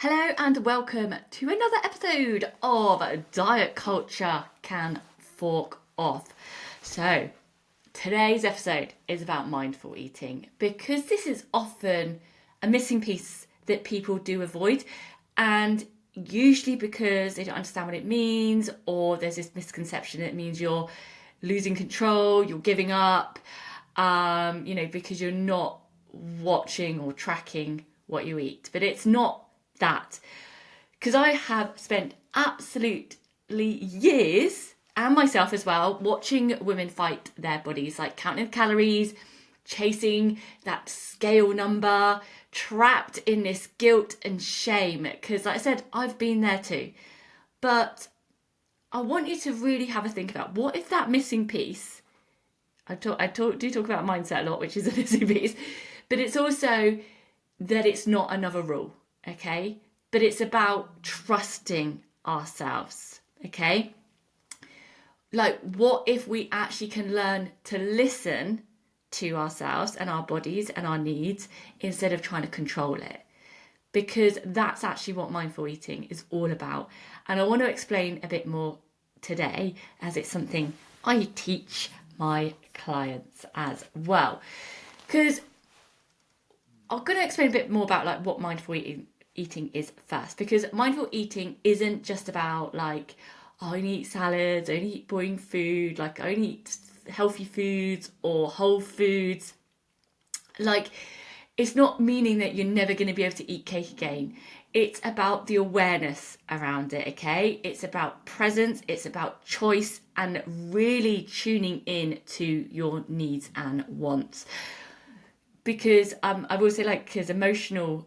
Hello and welcome to another episode of Diet Culture Can Fork Off. So, today's episode is about mindful eating because this is often a missing piece that people do avoid, and usually because they don't understand what it means, or there's this misconception that it means you're losing control, you're giving up, because you're not watching or tracking what you eat. But it's not that, because I have spent absolutely years, and myself as well, watching women fight their bodies, like counting calories, chasing that scale number, trapped in this guilt and shame. Because, like I said, I've been there too. But I want you to really have a think about, what if that missing piece? Do talk about mindset a lot, which is a missing piece, but it's also that it's not another rule, okay? But it's about trusting ourselves, okay? Like, what if we actually can learn to listen to ourselves and our bodies and our needs instead of trying to control it? Because that's actually what mindful eating is all about. And I want to explain a bit more today, as it's something I teach my clients as well. Because I'm going to explain a bit more about like what mindful eating is first, because mindful eating isn't just about like, oh, I only eat salads, I only eat boring food, like I only eat healthy foods or whole foods. Like, it's not meaning that you're never going to be able to eat cake again. It's about the awareness around it, okay? It's about presence, it's about choice, and really tuning in to your needs and wants. Because I will say, like, there's emotional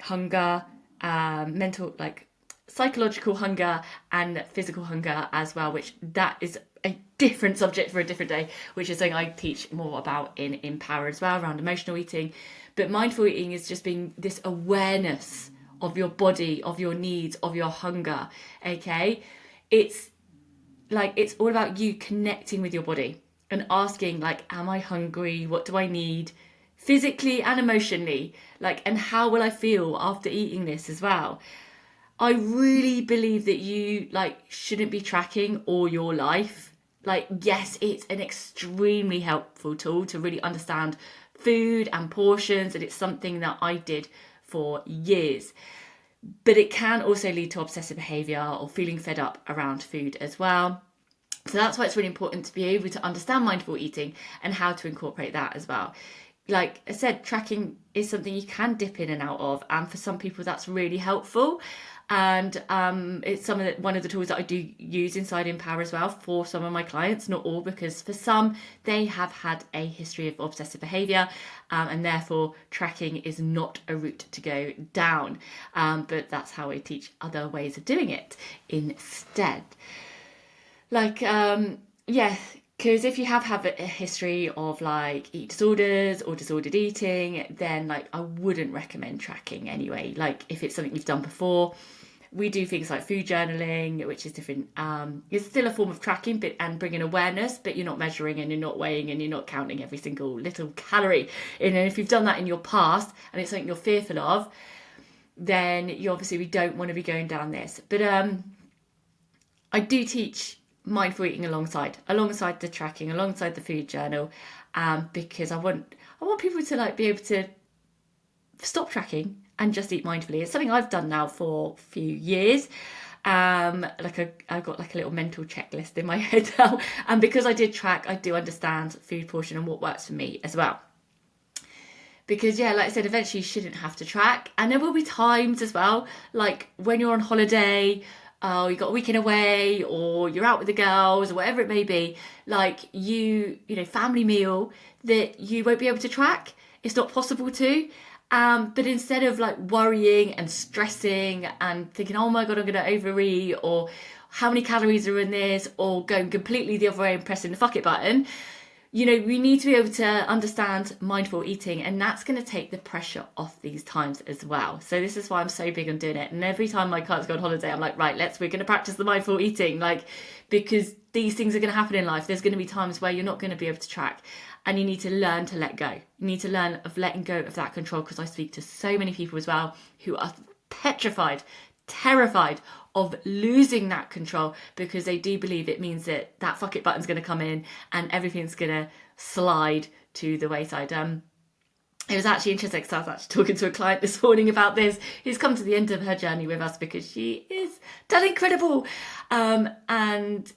hunger, mental, like psychological hunger, and physical hunger as well, which that is a different subject for a different day, which is something I teach more about in Empower as well, around emotional eating. But mindful eating is just being this awareness of your body, of your needs, of your hunger, okay? It's like, it's all about you connecting with your body and asking, like, am I hungry? What do I need physically and emotionally? Like, and how will I feel after eating this as well? I really believe that you like shouldn't be tracking all your life. Like, yes, it's an extremely helpful tool to really understand food and portions, and it's something that I did for years. But it can also lead to obsessive behavior or feeling fed up around food as well. So that's why it's really important to be able to understand mindful eating and how to incorporate that as well. Like I said, tracking is something you can dip in and out of, and for some people that's really helpful. And it's one of the tools that I do use inside Empower as well for some of my clients, not all, because for some they have had a history of obsessive behavior, and therefore tracking is not a route to go down. But that's how I teach other ways of doing it instead. Like, yeah, because if you have had a history of like eat disorders or disordered eating, then like I wouldn't recommend tracking anyway. Like, if it's something you've done before, we do things like food journaling, which is different. It's still a form of tracking, but and bringing awareness, but you're not measuring and you're not weighing and you're not counting every single little calorie. And if you've done that in your past and it's something you're fearful of, then we don't want to be going down this. But I do teach mindful eating alongside the tracking, alongside the food journal, because I want people to like be able to stop tracking and just eat mindfully. It's something I've done now for a few years. I've got like a little mental checklist in my head now, and because I did track, I do understand food portion and what works for me as well. Because yeah, like I said, eventually you shouldn't have to track, and there will be times as well, like when you're on holiday, you got a weekend away, or you're out with the girls, or whatever it may be, like family meal, that you won't be able to track. It's not possible to. But instead of like worrying and stressing and thinking, oh my God, I'm going to overeat, or how many calories are in this, or going completely the other way and pressing the fuck it button, we need to be able to understand mindful eating, and that's going to take the pressure off these times as well. So this is why I'm so big on doing it. And every time my clients go on holiday, I'm like, right, we're going to practice the mindful eating, because these things are going to happen in life. There's going to be times where you're not going to be able to track, and you need to learn to let go. You need to learn of letting go of that control, because I speak to so many people as well who are petrified, terrified of losing that control, because they do believe it means that fuck it button's going to come in and everything's going to slide to the wayside. It was actually interesting because I was actually talking to a client this morning about this, who's come to the end of her journey with us because she is done incredible. And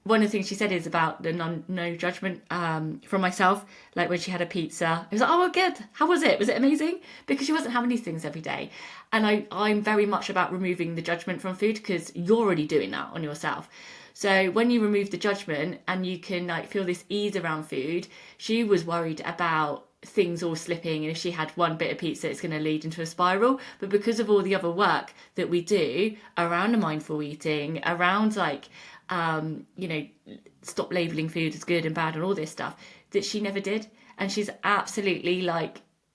one of the things she said is about the no judgment from myself. Like when she had a pizza, it was like, oh, good. How was it? Was it amazing? Because she wasn't having these things every day. And I'm very much about removing the judgment from food, because you're already doing that on yourself. So when you remove the judgment and you can feel this ease around food, she was worried about things all slipping, and if she had one bit of pizza it's going to lead into a spiral. But because of all the other work that we do around the mindful eating, around stop labeling food as good and bad and all this stuff, that she never did. And she's absolutely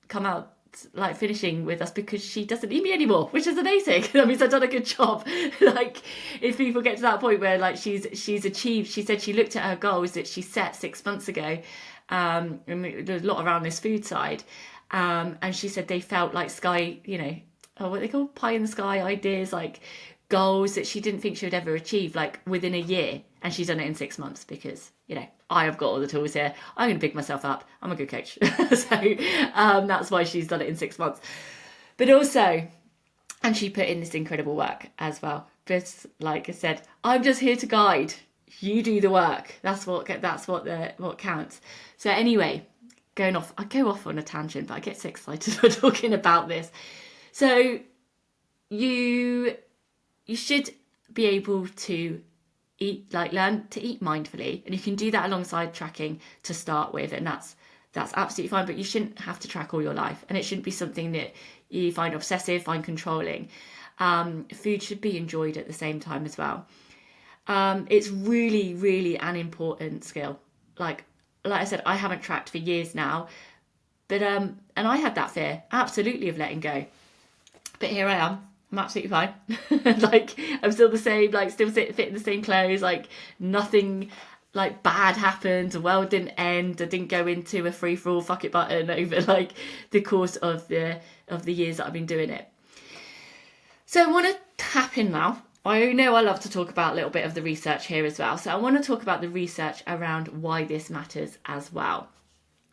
come out finishing with us because she doesn't need me anymore, which is amazing. That means I've done a good job. If people get to that point where she's achieved, she said she looked at her goals that she set 6 months ago, and there's a lot around this food side, and she said they felt like sky, what they call pie in the sky ideas, goals that she didn't think she would ever achieve within a year, and she's done it in 6 months because I have got all the tools here. I'm going to pick myself up. I'm a good coach. So that's why she's done it in 6 months. But also, and she put in this incredible work as well. But like I said, I'm just here to guide. You do the work. That's what counts. So anyway, I go off on a tangent, but I get so excited for talking about this. So you should be able to learn to eat mindfully, and you can do that alongside tracking to start with, and that's absolutely fine. But you shouldn't have to track all your life, and it shouldn't be something that you find obsessive, find controlling. Food should be enjoyed at the same time as well. It's really, really an important skill. Like I said, I haven't tracked for years now, but and I had that fear absolutely of letting go, but here I am. I'm absolutely fine. I'm still the same, still fit in the same clothes, nothing bad happened, the world didn't end, I didn't go into a free-for-all fuck it button over the course of the years that I've been doing it. So I want to tap in now. I know I love to talk about a little bit of the research here as well. So I want to talk about the research around why this matters as well.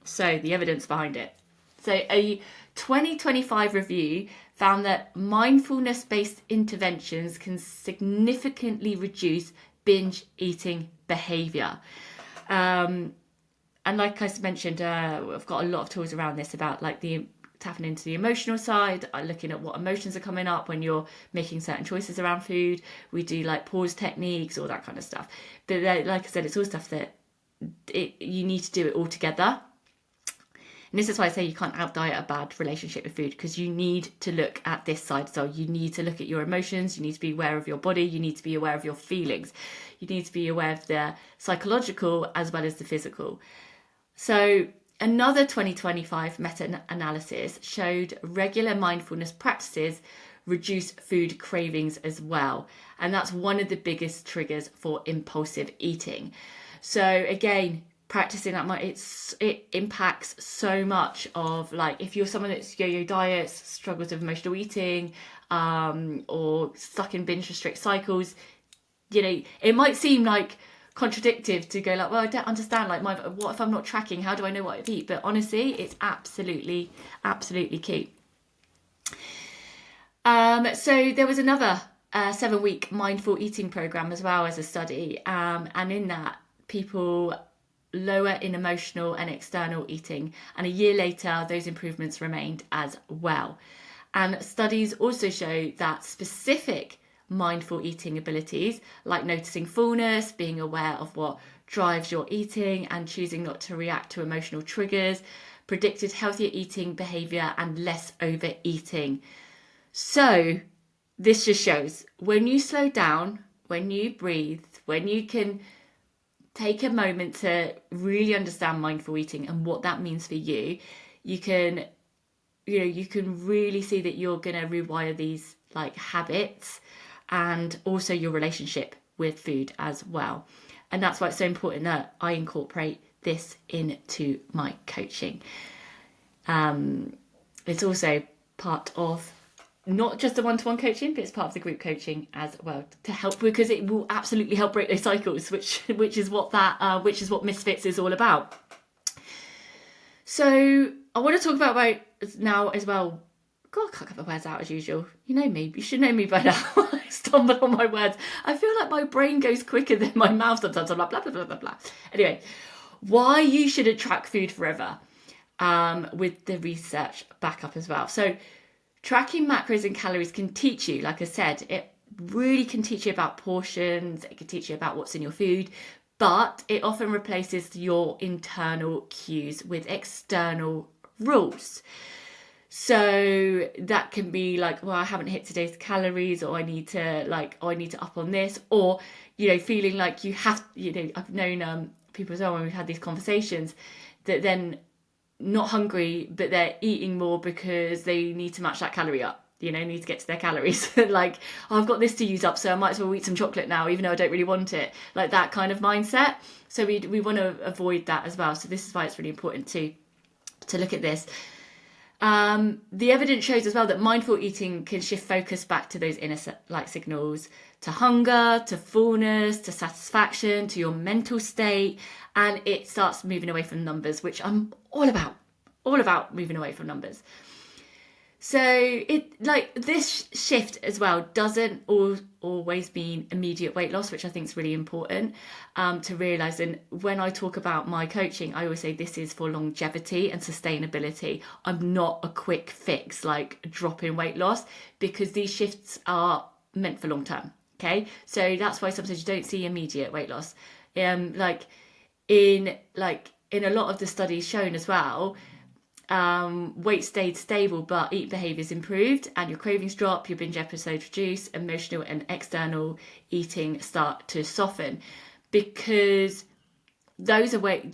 So the evidence behind it. So a 2025 review found that mindfulness-based interventions can significantly reduce binge eating behaviour. And like I mentioned, I've got a lot of tools around this about the tapping into the emotional side, looking at what emotions are coming up when you're making certain choices around food. We do pause techniques, all that kind of stuff. But like I said, it's all stuff that you need to do it all together. And this is why I say you can't out-diet a bad relationship with food, because you need to look at this side. So you need to look at your emotions, you need to be aware of your body, you need to be aware of your feelings, you need to be aware of the psychological as well as the physical. So another 2025 meta-analysis showed regular mindfulness practices reduce food cravings as well. And that's one of the biggest triggers for impulsive eating. So again, practicing that, it impacts so much of if you're someone that's yo-yo diets, struggles with emotional eating, or stuck in binge restrict cycles, it might seem contradictive to go well, I don't understand, what if I'm not tracking? How do I know what I've eaten? But honestly, it's absolutely key. So there was another 7-week mindful eating program as well as a study, and in that, people lower in emotional and external eating, and a year later those improvements remained as well. And studies also show that specific mindful eating abilities, like noticing fullness, being aware of what drives your eating, and choosing not to react to emotional triggers, predicted healthier eating behaviour and less overeating. So this just shows when you slow down, when you breathe, when you can take a moment to really understand mindful eating and what that means for you, you can really see that you're going to rewire these like habits and also your relationship with food as well. And that's why it's so important that I incorporate this into my coaching. It's also part of not just the one-to-one coaching, but it's part of the group coaching as well to help, because it will absolutely help break those cycles, which is what Misfits is all about. So I want to talk about now as well. God, I can't get my words out as usual. You know me. You should know me by now. I stumble on my words. I feel like my brain goes quicker than my mouth sometimes. I'm like blah, blah, blah, blah, blah. Anyway, why you shouldn't track food forever, with the research backup as well. So tracking macros and calories can teach you, like I said, it really can teach you about portions. It can teach you about what's in your food, but it often replaces your internal cues with external rules. So that can be like, well, I haven't hit today's calories, or I need to up on this, or, feeling like you have, I've known people as well, when we've had these conversations, that then not hungry, but they're eating more because they need to match that calorie up, need to get to their calories. Like, oh, I've got this to use up, so I might as well eat some chocolate now, even though I don't really want it. Like that kind of mindset. So we want to avoid that as well. So this is why it's really important to look at this. The evidence shows as well that mindful eating can shift focus back to those inner signals, to hunger, to fullness, to satisfaction, to your mental state, and it starts moving away from numbers, which I'm all about moving away from numbers. So this shift as well doesn't always mean immediate weight loss, which I think is really important to realise. And when I talk about my coaching, I always say this is for longevity and sustainability. I'm not a quick fix like drop in weight loss, because these shifts are meant for long term. Okay, so that's why sometimes you don't see immediate weight loss. In a lot of the studies shown as well, weight stayed stable, but eat behaviours improved, and your cravings drop, your binge episodes reduce, emotional and external eating start to soften, because they're going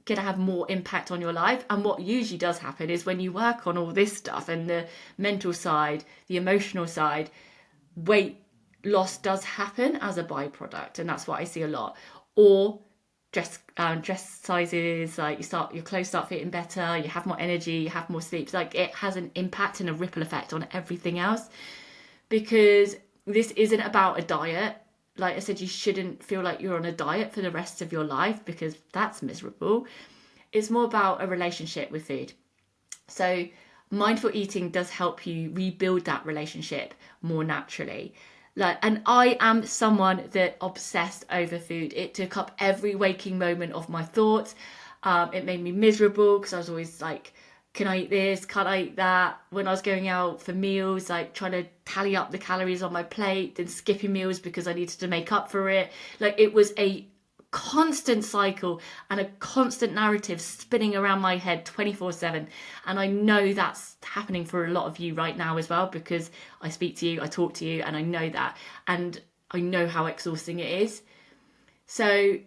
to have more impact on your life. And what usually does happen is when you work on all this stuff and the mental side, the emotional side, weight loss does happen as a byproduct, and that's what I see a lot. Or dress sizes, like your clothes start fitting better, you have more energy, you have more sleep. Like, it has an impact and a ripple effect on everything else, because this isn't about a diet. Like I said, you shouldn't feel like you're on a diet for the rest of your life, because that's miserable. It's more about a relationship with food. So mindful eating does help you rebuild that relationship more naturally. And I am someone that obsessed over food. It took up every waking moment of my thoughts. It made me miserable, because I was always like, can I eat this? Can't I eat that? When I was going out for meals, like trying to tally up the calories on my plate and skipping meals because I needed to make up for it. Like, it was a constant cycle and a constant narrative spinning around my head 24/7. And I know that's happening for a lot of you right now as well, because I speak to you, I talk to you, and I know that, and I know how exhausting it is. So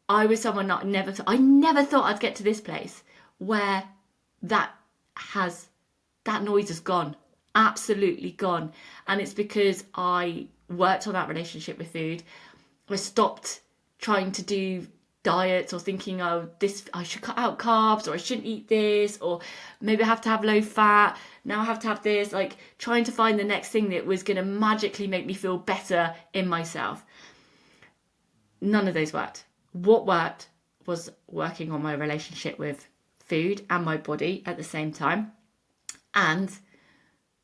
I was someone that I never thought I'd get to this place where that noise is gone, absolutely gone. And it's because I worked on that relationship with food. I stopped trying to do diets or thinking, oh, this, I should cut out carbs, or I shouldn't eat this, or maybe I have to have low fat, now I have to have this, like trying to find the next thing that was going to magically make me feel better in myself. None of those worked. What worked was working on my relationship with food and my body at the same time, and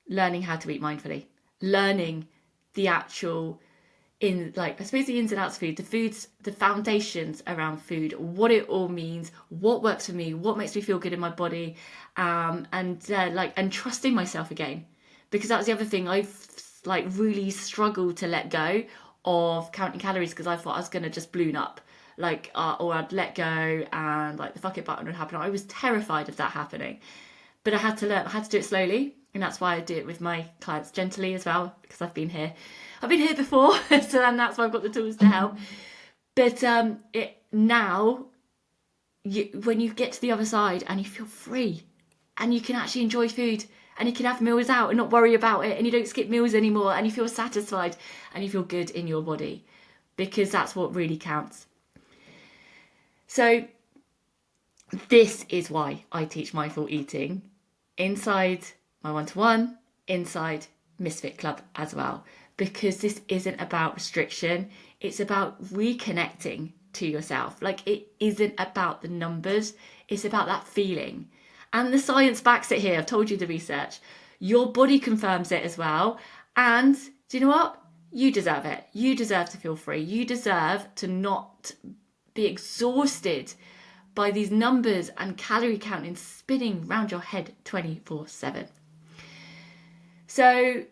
learning how to eat mindfully, learning the actual I suppose the ins and outs of food, the foundations around food, what it all means, what works for me, what makes me feel good in my body, and trusting myself again, because that was the other thing. I've really struggled to let go of counting calories, because I thought I was gonna just balloon up, or I'd let go and the fuck it button would happen. I was terrified of that happening, but I had to learn. I had to do it slowly, and that's why I do it with my clients gently as well, because I've been here before, so then that's why I've got the tools to help. But when you get to the other side and you feel free and you can actually enjoy food and you can have meals out and not worry about it and you don't skip meals anymore and you feel satisfied and you feel good in your body, because that's what really counts. So this is why I teach mindful eating inside my one-to-one, inside Misfit Club as well, because this isn't about restriction, it's about reconnecting to yourself. Like, it isn't about the numbers, it's about that feeling. And the science backs it here. I've told you the research. Your body confirms it as well. And do you know what? You deserve it. You deserve to feel free. You deserve to not be exhausted by these numbers and calorie counting spinning around your head 24/7. So,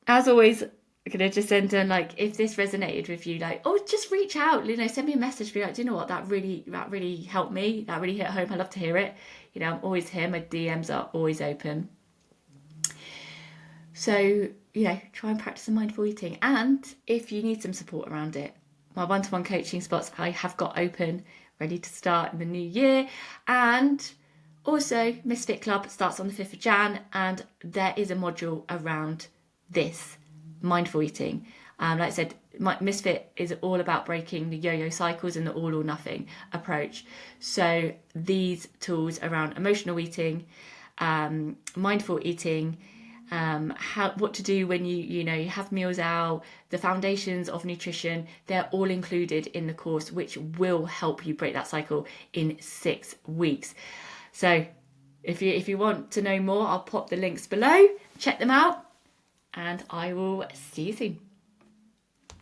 as always, I'm going to just send in, like, if this resonated with you, like, oh, just reach out, send me a message, be like, do you know what, that really helped me, that really hit home, I love to hear it. I'm always here, my DMs are always open. So, try and practice some mindful eating. And if you need some support around it, my one-to-one coaching spots I have got open, ready to start in the new year. And also, Misfit Club starts on the 5th of Jan, and there is a module around this, mindful eating. Like I said, Misfit is all about breaking the yo-yo cycles and the all or nothing approach. So these tools around emotional eating, mindful eating, what to do when you have meals out, the foundations of nutrition, they're all included in the course, which will help you break that cycle in 6 weeks. So if you want to know more, I'll pop the links below, check them out, and I will see you soon.